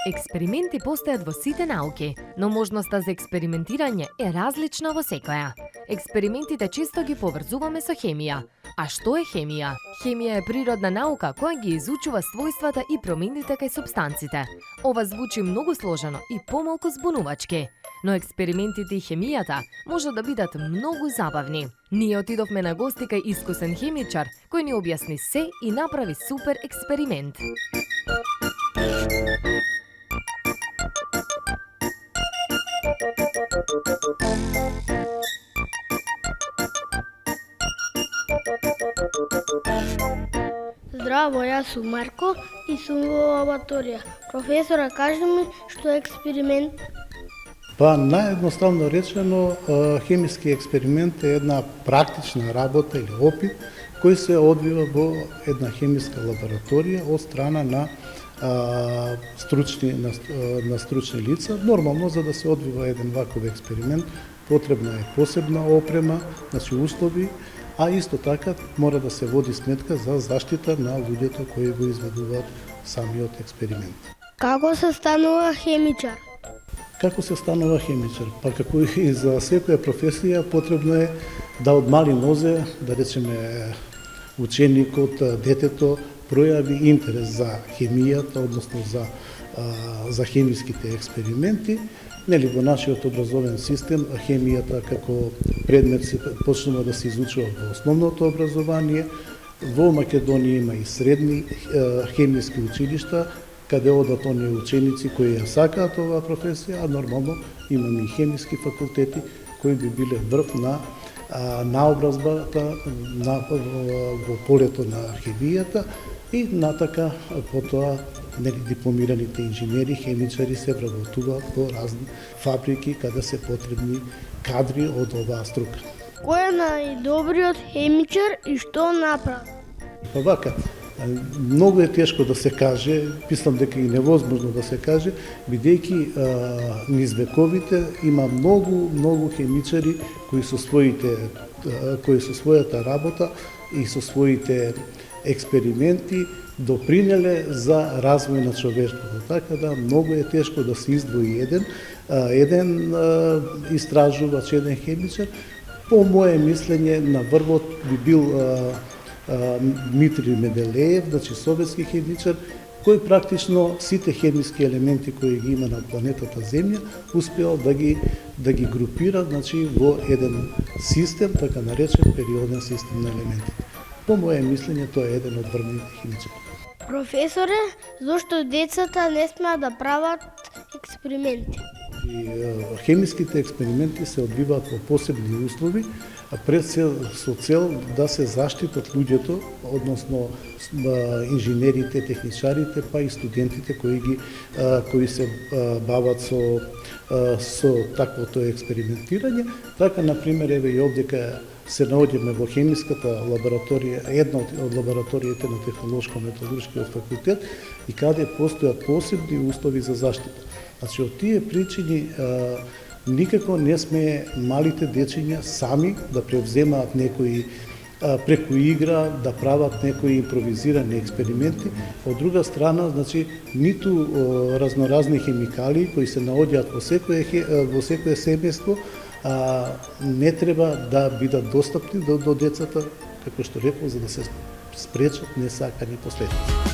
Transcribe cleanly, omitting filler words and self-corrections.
Експерименти постојат во сите науки, но можноста за експериментирање е различна во секоја. Експериментите често ги поврзуваме со хемија. А што е хемија? Хемија е природна наука која ги изучува својствата и промените кај супстанците. Ова звучи многу сложено и помалку збунувачки, но експериментите и хемијата може да бидат многу забавни. Ние отидовме на гости кај искусен хемичар кој ни објасни се и направи супер експеримент. Здраво, јас сум Марко и сум во лабораторија. Професора, кажи ми што е експеримент? Па, наједноставно речено, хемиски експеримент е една практична работа или опит кој се одвива во една хемиска лабораторија од страна на стручни лица. Нормално, за да се одвива еден ваков експеримент, потребна е посебна опрема, значи услови, а исто така мора да се води сметка за заштита на луѓето кои го изведуваат самиот експеримент. Како се станува хемичар? Како се станува хемичар? Па како и за секоја професија потребно е да од мали нозе, да речеме ученикот, детето, пројави интерес за хемијата, односно за хемиските експерименти. Нели, во нашиот образовен систем хемијата како предмет се почнува да се изучува во основното образование. Во Македонија има и средни хемиски училишта, каде одат оние ученици кои ја сакаат оваа професија, а нормално имаме и хемиски факултети кои би биле врв на наобразбата во полето на хемијата и натака потоа дипломираните инженери, хемичари се вработуваат во разни фабрики каде се потребни кадри од оваа струка. Кој е најдобриот хемичар и што направи? Па вака, многу е тешко да се каже, мислам дека и невозможно да се каже, бидејќи низ вековите има многу хемичари кои со својата работа и со своите експерименти допринеле за развој на човештвото. Така да многу е тешко да се издвои еден истражувач, еден хемичар. По моје мислење на врвот би бил Дмитрий Менделеев, значи советски хемичар, кој практично сите хемиски елементи кои ги има на планетата Земја успеал да ги групира, значи во еден систем, така наречен периоден систем на елементите. По моје мислење тоа е еден од врвните хемичари. Професоре, зошто децата не смеат да прават експерименти? И хемиските експерименти се одвиваат во посебни услови, пред се со цел да се заштитат луѓето, односно инженерите, техничарите, па и студентите кои се бават со таквото експериментирање. Така, например, еве и овдека се наоѓаме во хемиската лабораторија, една од лабораториите на Технолошко-металуршкиот факултет, и каде постојат посебни услови за заштита. Значи, од тие причини никако не сме малите дечиња сами да превземаат некои преку игра, да прават некои импровизирани експерименти. Од друга страна, значи, ниту разноразни хемикали кои се наоѓаат во секое семејство не треба да бидат достапни до децата, како што рекол, за да се спречат несакани последици.